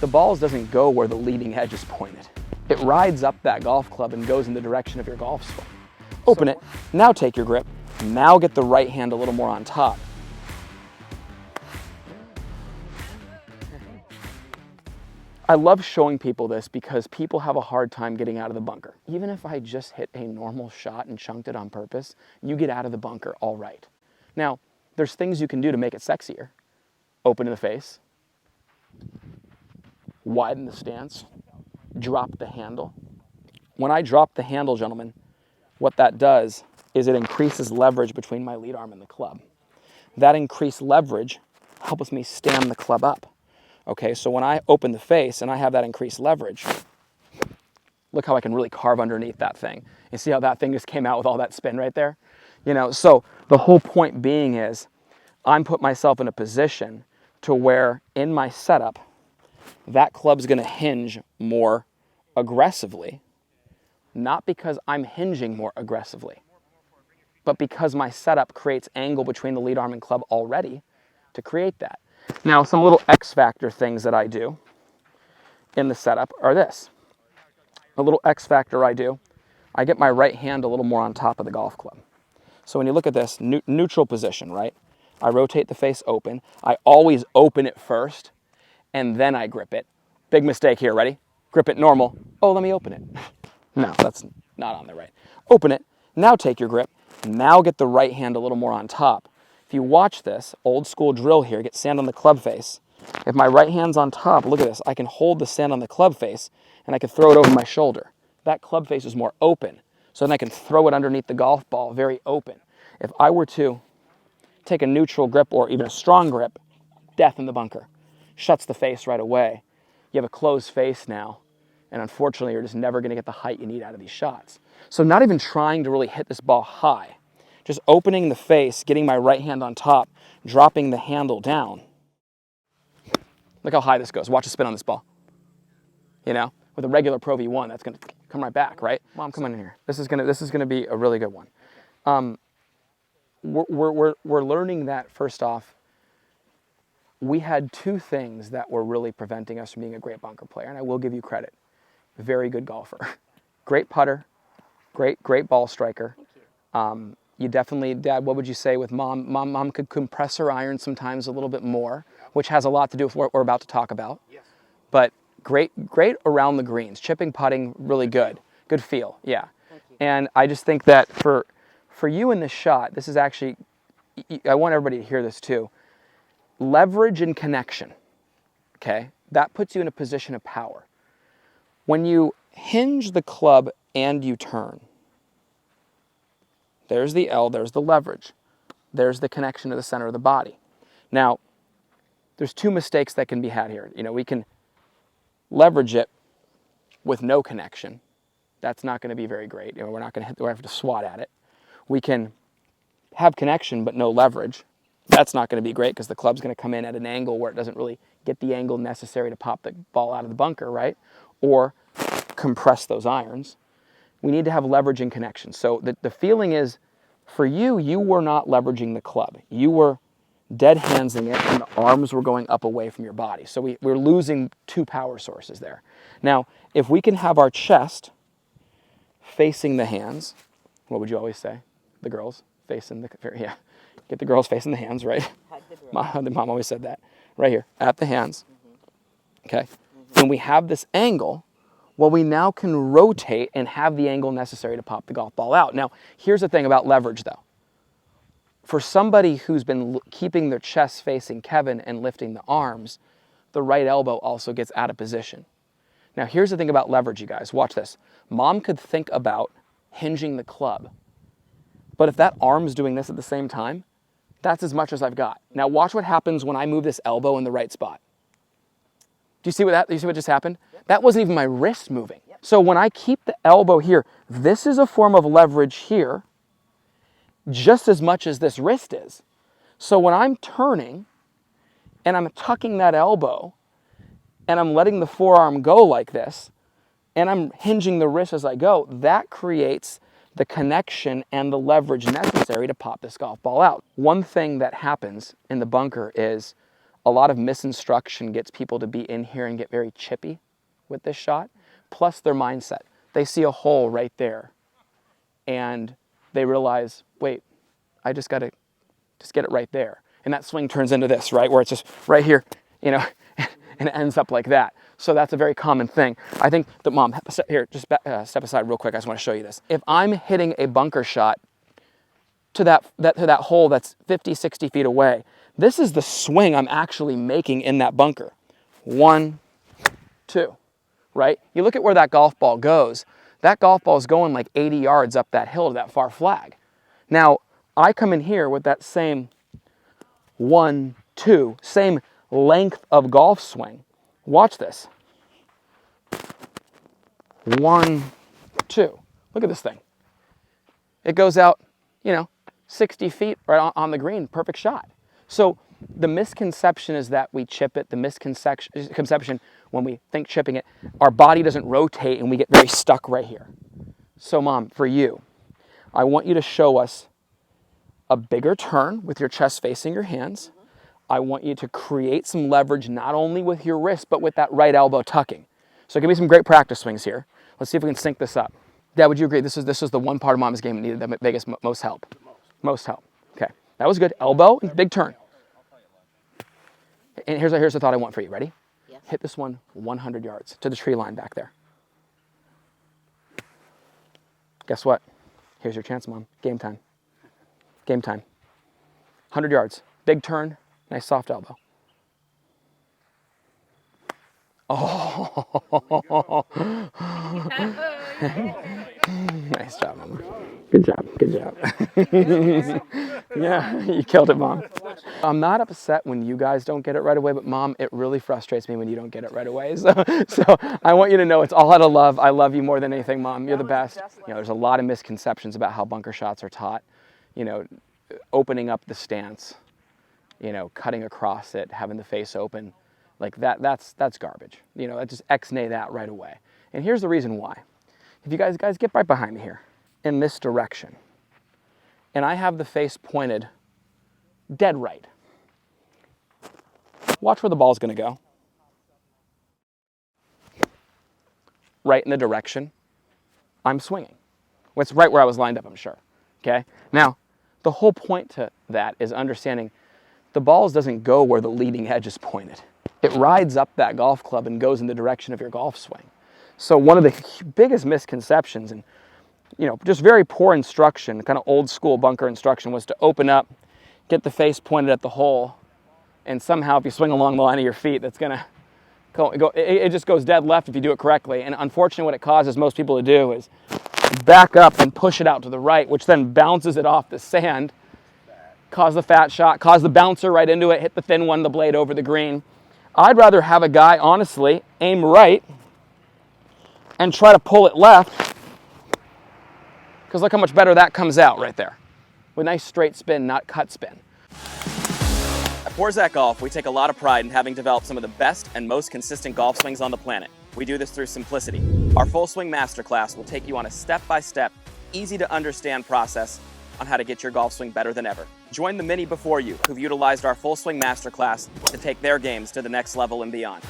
the ball doesn't go where the leading edge is pointed. It rides up that golf club and goes in the direction of your golf swing. Open it, now take your grip, now get the right hand a little more on top. I love showing people this because people have a hard time getting out of the bunker. Even if I just hit a normal shot and chunked it on purpose, you get out of the bunker all right. Now, there's things you can do to make it sexier. Open in the face, widen the stance, drop the handle. When I drop the handle, gentlemen, what that does is it increases leverage between my lead arm and the club. That increased leverage helps me stand the club up. Okay, so when I open the face and I have that increased leverage, look how I can really carve underneath that thing. You see how that thing just came out with all that spin right there? You know, so the whole point being is I'm put myself in a position to where in my setup, that club's gonna hinge more aggressively, not because I'm hinging more aggressively, but because my setup creates angle between the lead arm and club already to create that. Now, some little X factor things that I do in the setup are this. A little X factor I do, I get my right hand a little more on top of the golf club. So when you look at this, neutral position, right? I rotate the face open. I always open it first, and then I grip it. Big mistake here, ready? Grip it normal. Oh, let me open it. No, that's not on there right. Open it, now take your grip, now get the right hand a little more on top. If you watch this, old school drill here, get sand on the club face. If my right hand's on top, look at this, I can hold the sand on the club face and I can throw it over my shoulder. That club face is more open, so then I can throw it underneath the golf ball, very open. If I were to take a neutral grip or even a strong grip, death in the bunker. Shuts the face right away. You have a closed face now, and unfortunately you're just never gonna get the height you need out of these shots. So not even trying to really hit this ball high, just opening the face, getting my right hand on top, dropping the handle down. Look how high this goes. Watch the spin on this ball. You know, with a regular Pro V1, that's gonna come right back, right? Mom, come on in here. This is gonna be a really good one. We're learning that first off, we had two things that were really preventing us from being a great bunker player, and I will give you credit. Very good golfer, great putter, great ball striker. You definitely, Dad, what would you say with Mom? Mom could compress her iron sometimes a little bit more, which has a lot to do with what we're about to talk about. Yes. But great around the greens, chipping, putting, really good feel, yeah. And I just think that for you in this shot, this is actually, I want everybody to hear this too. Leverage and connection, okay? That puts you in a position of power. When you hinge the club and you turn, there's the L, there's the leverage. There's the connection to the center of the body. Now, there's two mistakes that can be had here. You know, we can leverage it with no connection. That's not gonna be very great. You know, we're have to swat at it. We can have connection but no leverage. That's not gonna be great because the club's gonna come in at an angle where it doesn't really get the angle necessary to pop the ball out of the bunker, right? Or compress those irons. We need to have leverage and connection. So the feeling is, for you were not leveraging the club. You were dead handsing it and the arms were going up away from your body. So we're losing two power sources there. Now, if we can have our chest facing the hands, what would you always say? The girls facing the, yeah. Get the girls facing the hands, right? Mom always said that. Right here, at the hands, okay? And we have this angle. Well, we now can rotate and have the angle necessary to pop the golf ball out. Now, here's the thing about leverage, though. For somebody who's been keeping their chest facing Kevin and lifting the arms, the right elbow also gets out of position. Now, here's the thing about leverage, you guys. Watch this. Mom could think about hinging the club, but if that arm's doing this at the same time, that's as much as I've got. Now, watch what happens when I move this elbow in the right spot. Do you see what just happened? Yep. That wasn't even my wrist moving. Yep. So when I keep the elbow here, this is a form of leverage here, just as much as this wrist is. So when I'm turning and I'm tucking that elbow and I'm letting the forearm go like this and I'm hinging the wrist as I go, that creates the connection and the leverage necessary to pop this golf ball out. One thing that happens in the bunker is a lot of misinstruction gets people to be in here and get very chippy with this shot, plus their mindset. They see a hole right there and they realize, wait, I just got to just get it right there. And that swing turns into this, right? Where it's just right here, you know, and it ends up like that. So that's a very common thing. I think that, Mom, here, just step aside real quick. I just want to show you this. If I'm hitting a bunker shot to that hole that's 50, 60 feet away, this is the swing I'm actually making in that bunker. 1, 2, right? You look at where that golf ball goes. That golf ball is going like 80 yards up that hill to that far flag. Now, I come in here with that same 1, 2, same length of golf swing. Watch this. 1, 2. Look at this thing. It goes out, you know, 60 feet right on the green. Perfect shot. So the misconception is that we chip it. The misconception when we think chipping it, our body doesn't rotate and we get very stuck right here. So, Mom, for you, I want you to show us a bigger turn with your chest facing your hands. I want you to create some leverage not only with your wrist, but with that right elbow tucking. So give me some great practice swings here. Let's see if we can sync this up. Dad, would you agree this is the one part of Mom's game that needed the biggest, most help? Most help. Okay, that was good. Elbow and big turn. And here's the thought I want for you. Ready? Yes. Hit this one 100 yards to the tree line back there. Guess what? Here's your chance, Mom. Game time. Game time. 100 yards. Big turn. Nice soft elbow. Oh. Nice job, Mom. Good job. Good job. Yeah, you killed it, Mom. I'm not upset when you guys don't get it right away, but Mom, it really frustrates me when you don't get it right away. So I want you to know it's all out of love. I love you more than anything, Mom. You're the best. You know, there's a lot of misconceptions about how bunker shots are taught. You know, opening up the stance, you know, cutting across it, having the face open, like that's garbage. You know, just ex-nay that right away. And here's the reason why. If you guys get right behind me here, in this direction, and I have the face pointed dead right. Watch where the ball's gonna go. Right in the direction I'm swinging. Well, it's right where I was lined up, I'm sure. Okay? Now, the whole point to that is understanding the ball doesn't go where the leading edge is pointed. It rides up that golf club and goes in the direction of your golf swing. So one of the biggest misconceptions and, you know, just very poor instruction, kind of old school bunker instruction, was to open up, get the face pointed at the hole, and somehow if you swing along the line of your feet, that's gonna go, it just goes dead left if you do it correctly. And unfortunately what it causes most people to do is back up and push it out to the right, which then bounces it off the sand, cause the fat shot, cause the bouncer right into it, hit the thin one, the blade over the green. I'd rather have a guy, honestly, aim right and try to pull it left, because look how much better that comes out right there. With nice straight spin, not cut spin. At Porzak Golf, we take a lot of pride in having developed some of the best and most consistent golf swings on the planet. We do this through simplicity. Our Full Swing Masterclass will take you on a step-by-step, easy-to-understand process on how to get your golf swing better than ever. Join the many before you who've utilized our Full Swing Masterclass to take their games to the next level and beyond.